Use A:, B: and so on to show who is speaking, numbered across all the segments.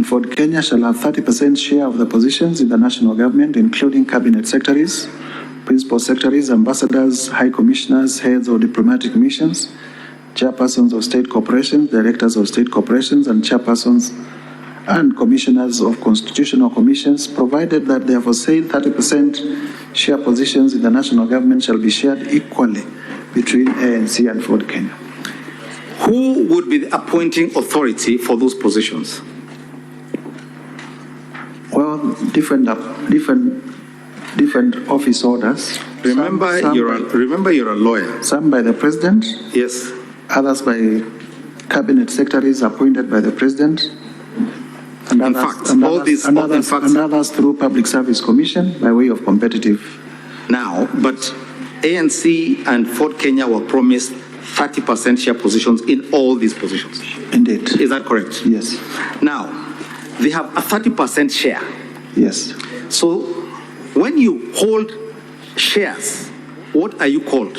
A: Ford Kenya shall have 30% share of the positions in the national government, including cabinet secretaries, principal secretaries, ambassadors, high commissioners, heads of diplomatic missions, chairpersons of state corporations, directors of state corporations, and chairpersons and commissioners of constitutional commissions, provided that their foresaid 30% share positions in the national government shall be shared equally between ANC and Ford Kenya.
B: Who would be the appointing authority for those positions?
A: Well, different office orders.
B: Remember, you're a lawyer.
A: Some by the president.
B: Yes.
A: Others by cabinet secretaries appointed by the president. And others through Public Service Commission by way of competitive.
B: Now, but ANC and Ford Kenya were promised 30% share positions in all these positions.
A: Indeed.
B: Is that correct?
A: Yes.
B: Now, they have a 30% share.
A: Yes.
B: So, when you hold shares, what are you called?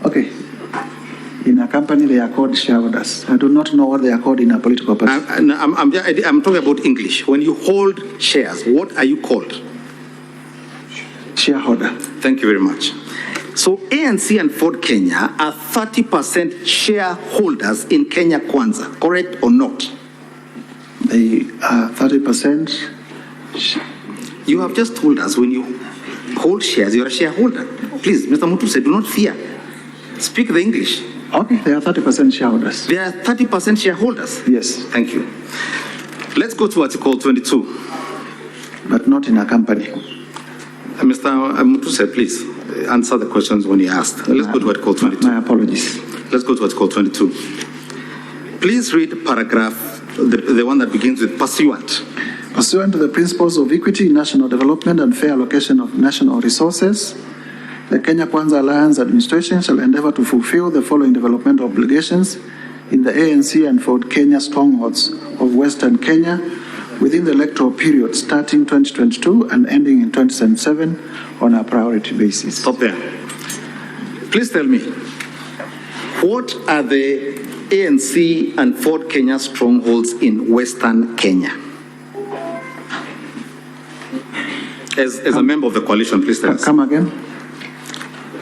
A: Okay. In a company, they are called shareholders. I do not know what they are called in a political party.
B: I'm talking about English. When you hold shares, what are you called?
A: Shareholder.
B: Thank you very much. So ANC and Ford Kenya are 30% shareholders in Kenya Kwanza, correct or not?
A: They are 30%.
B: You have just told us when you hold shares, you're a shareholder. Please, Mr. Mutese, do not fear. Speak the English.
A: Okay, they are 30% shareholders.
B: They are 30% shareholders?
A: Yes.
B: Thank you. Let's go to Article 22.
A: But not in a company.
B: Mr. Mutese, please answer the questions when you asked. Let's go to Article 22.
A: My apologies.
B: Let's go to Article 22. Please read paragraph, the one that begins with pursuant.
A: Pursuant to the principles of equity, national development, and fair allocation of national resources, the Kenya Kwanza Alliance administration shall endeavor to fulfill the following development obligations in the ANC and Ford Kenya strongholds of Western Kenya within the electoral period starting 2022 and ending in 2077 on a priority basis.
B: Stop there. Please tell me, what are the ANC and Ford Kenya strongholds in Western Kenya? As a member of the coalition, please tell us.
A: Come again.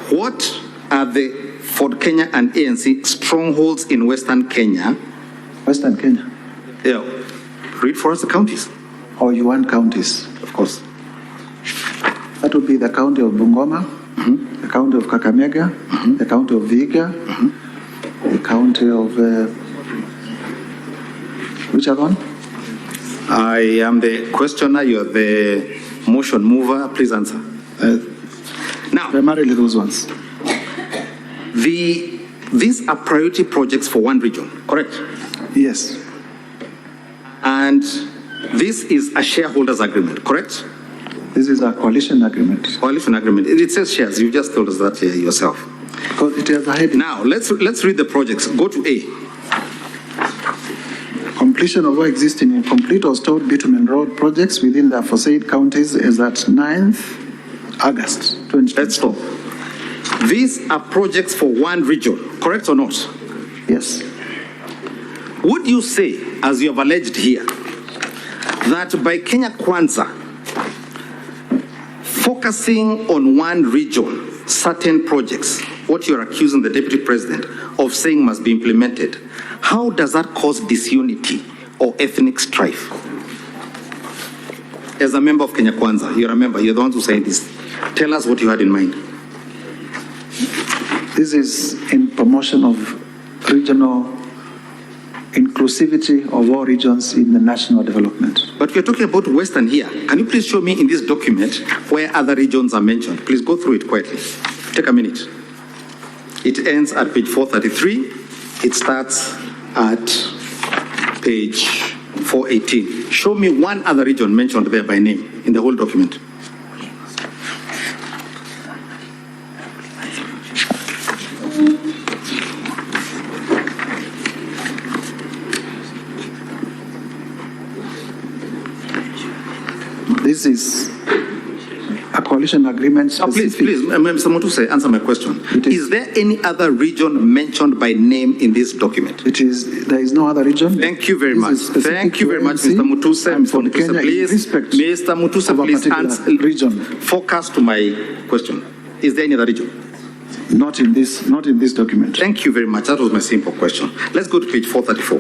B: What are the Ford Kenya and ANC strongholds in Western Kenya?
A: Western Kenya.
B: Yeah. Read for us the counties.
A: Oh, you want counties?
B: Of course.
A: That would be the county of Bungoma, the county of Kakamega, the county of Vihiga, the county of... which other one?
B: I am the questioner, you're the motion mover. Please answer. Now,
A: primarily those ones.
B: These are priority projects for one region, correct?
A: Yes.
B: And this is a shareholders agreement, correct?
A: This is a coalition agreement.
B: Coalition agreement. It says shares. You just told us that yourself.
A: Because it has a heading.
B: Now, let's read the projects. Go to A.
A: Completion of all existing incomplete or stalled bitumen road projects within the aforesaid counties is at 9th August 2020.
B: Let's stop. These are projects for one region, correct or not?
A: Yes.
B: Would you say, as you have alleged here, that by Kenya Kwanza focusing on one region, certain projects, what you're accusing the deputy president of saying must be implemented, how does that cause disunity or ethnic strife? As a member of Kenya Kwanza, you're a member, you're the ones who saying this. Tell us what you had in mind.
A: This is in promotion of regional inclusivity of all regions in the national development.
B: But we're talking about Western here. Can you please show me in this document where other regions are mentioned? Please go through it quietly. Take a minute. It ends at page 433. It starts at page 418. Show me one other region mentioned there by name in the whole document.
A: This is a coalition agreement
B: Please,
A: specific.
B: Mr. Mutese, answer my question. Is there any other region mentioned by name in this document?
A: There is no other region.
B: Thank you very
A: This
B: much.
A: is specific
B: Thank you
A: to
B: very much,
A: ANC
B: Mr. Mutese.
A: and
B: Mr.
A: for
B: Mutese,
A: Kenya in
B: please.
A: respect
B: Mr. Mutese,
A: of a
B: please
A: particular
B: answer.
A: region.
B: Focus to my question. Is there any other region?
A: Not in this document.
B: Thank you very much. That was my simple question. Let's go to page 434.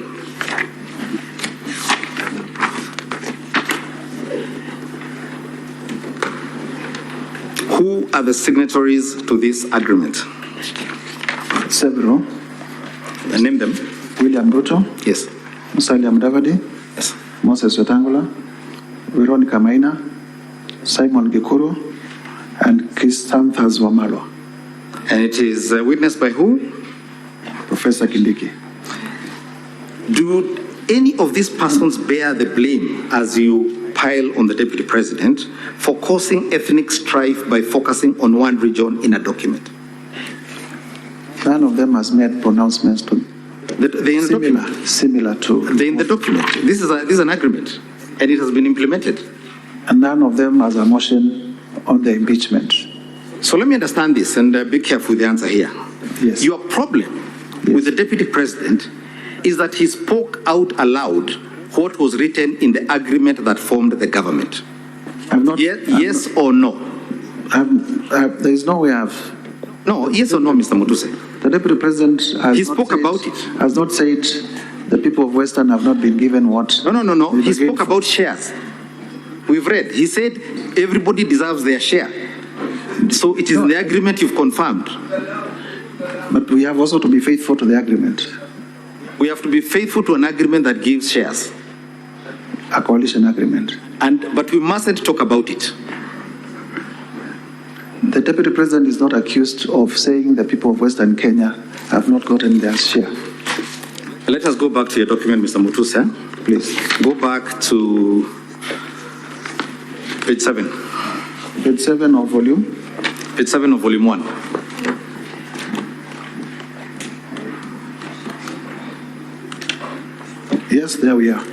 B: Who are the signatories to this agreement?
A: Several.
B: Name them.
A: William Ruto,
B: Yes.
A: Musalia Mudavadi,
B: Yes.
A: Moses Wetangula, Veronica Maina, Simon Gikuru, and Chrysanthus Wamalo.
B: And it is witnessed by who?
A: Professor Kindiki.
B: Do any of these persons bear the blame as you pile on the deputy president for causing ethnic strife by focusing on one region in a document?
A: None of them has made pronouncements to similar to.
B: They're in the document. This is an agreement, and it has been implemented.
A: And none of them has a motion on the impeachment.
B: So let me understand this, and be careful with the answer here.
A: Yes.
B: Your problem with the deputy president is that he spoke out aloud what was written in the agreement that formed the government. Yes or no?
A: There is no way I've.
B: No, yes or no, Mr. Mutese?
A: The deputy president has not said the people of Western have not been given what.
B: No. He spoke about shares. We've read. He said everybody deserves their share. So it is in the agreement you've confirmed.
A: But we have also to be faithful to the agreement.
B: We have to be faithful to an agreement that gives shares.
A: A coalition agreement.
B: But we mustn't talk about it.
A: The deputy president is not accused of saying the people of Western Kenya have not gotten their share.
B: Let us go back to your document, Mr. Mutese.
A: Please.
B: Go back to page 7.
A: Page 7 of volume?
B: Page 7 of volume 1.
A: Yes, there we are.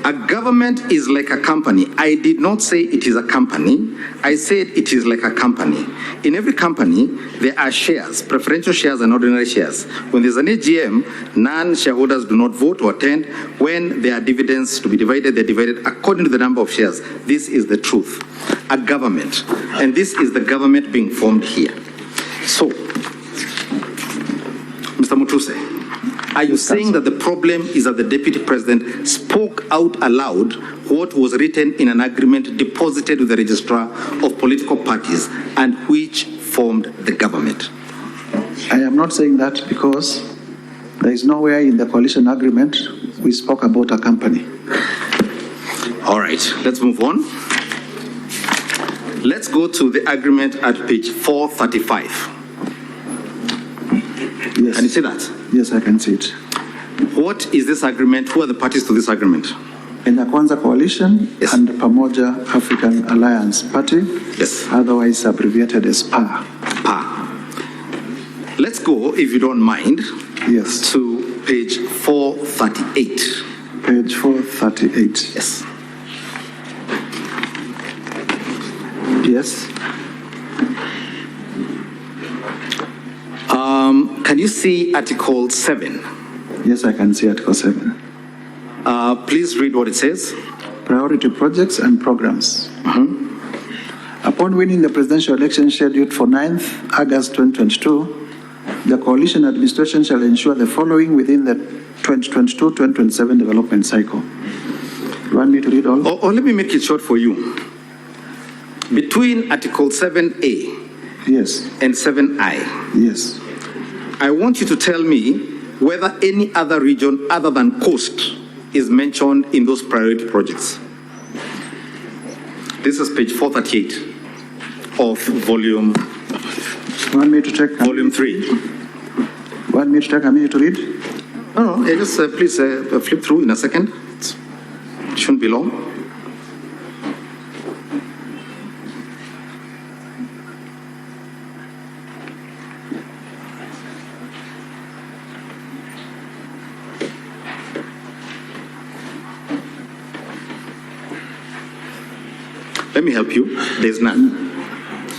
B: A government is like a company. I did not say it is a company. I said it is like a company. In every company, there are shares, preferential shares and ordinary shares. When there's an AGM, non-shareholders do not vote or attend. When there are dividends to be divided, they're divided according to the number of shares. This is the truth. A government. And this is the government being formed here. So, Mr. Mutese, are you saying that the problem is that the deputy president spoke out aloud what was written in an agreement deposited with the registrar of political parties and which formed the government?
A: I am not saying that because there is nowhere in the coalition agreement we spoke about a company.
B: All right, let's move on. Let's go to the agreement at page 435.
A: Yes.
B: Can you see that?
A: Yes, I can see it.
B: What is this agreement? Who are the parties to this agreement?
A: Kenya Kwanza Coalition
B: Yes.
A: and Pamoja African Alliance Party,
B: Yes.
A: otherwise abbreviated as PA.
B: Let's go, if you don't mind,
A: Yes.
B: to page 438.
A: Page 438.
B: Yes.
A: Yes.
B: Can you see Article 7?
A: Yes, I can see Article 7.
B: Please read what it says.
A: Priority projects and programs. Upon winning the presidential election scheduled for 9th August 2022, the coalition administration shall ensure the following within the 2022-2027 development cycle. You want me to read all?
B: Or let me make it short for you. Between Article 7A
A: Yes.
B: and 7I,
A: Yes.
B: I want you to tell me whether any other region other than Coast is mentioned in those priority projects. This is page 438 of volume
A: Want me to check?
B: volume 3.
A: Want me to take a minute to read?
B: No, just please flip through in a second. It shouldn't be long. Let me help you. There's none.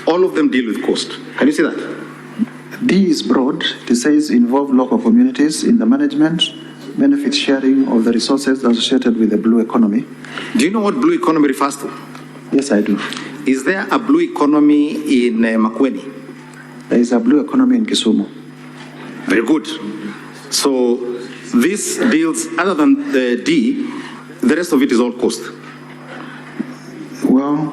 B: All of them deal with coast. Can you see that?
A: D is broad. It says involve local communities in the management, benefit sharing of the resources associated with the blue economy.
B: Do you know what blue economy refers to?
A: Yes, I do.
B: Is there a blue economy in Makueni?
A: There is a blue economy in Kisumu.
B: Very good. So this deals, other than the D, the rest of it is all coast.
A: Well,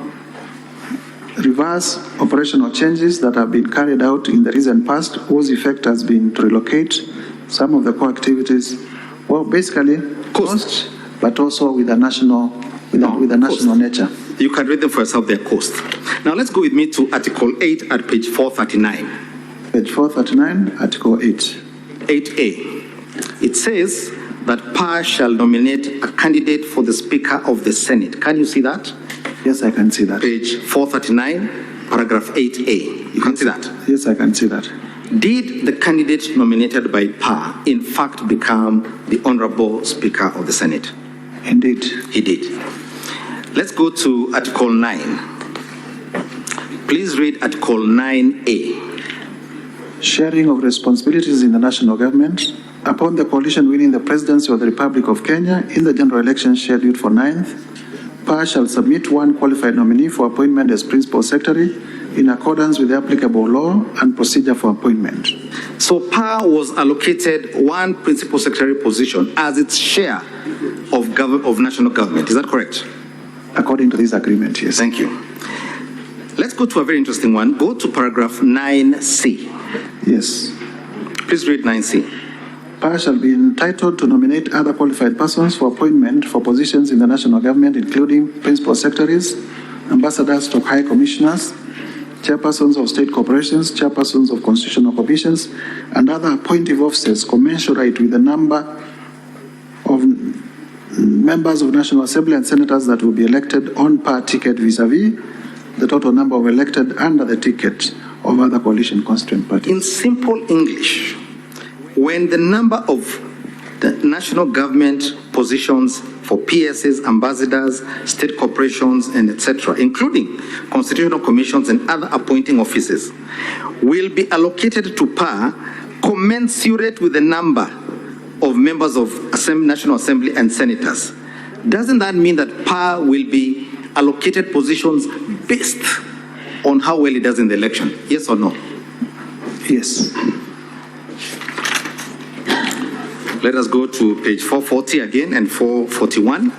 A: reverse operational changes that have been carried out in the recent past, whose effect has been to relocate some of the core activities, well, basically coast, but also with a national, with a national nature.
B: You can read them for yourself, they're coast. Now let's go with me to Article 8 at page 439.
A: Page 439, Article 8.
B: 8A. It says that PAR shall nominate a candidate for the Speaker of the Senate. Can you see that?
A: Yes, I can see that.
B: Page 439, paragraph 8A. You can see that?
A: Yes, I can see that.
B: Did the candidate nominated by PAR in fact become the Honorable Speaker of the Senate?
A: Indeed.
B: He did. Let's go to Article 9. Please read Article 9A.
A: Sharing of responsibilities in the national government. Upon the coalition winning the presidency of the Republic of Kenya in the general election scheduled for 9th, PAR shall submit one qualified nominee for appointment as principal secretary in accordance with the applicable law and procedure for appointment.
B: So PAR was allocated one principal secretary position as its share of national government. Is that correct?
A: According to this agreement, yes.
B: Thank you. Let's go to a very interesting one. Go to paragraph 9C.
A: Yes.
B: Please read 9C.
A: PAR shall be entitled to nominate other qualified persons for appointment for positions in the national government, including principal secretaries, ambassadors to high commissioners, chairpersons of state corporations, chairpersons of constitutional commissions, and other appointive officers commensurate with the number of members of National Assembly and senators that will be elected on PAR ticket vis-a-vis the total number of elected under the ticket of other coalition constituent parties.
B: In simple English, when the number of the national government positions for PSs, ambassadors, state corporations, and etc., including constitutional commissions and other appointing offices, will be allocated to PAR commensurate with the number of members of National Assembly and senators. Doesn't that mean that PAR will be allocated positions based on how well it does in the election? Yes or no?
A: Yes.
B: Let us go to page 440 again and 441.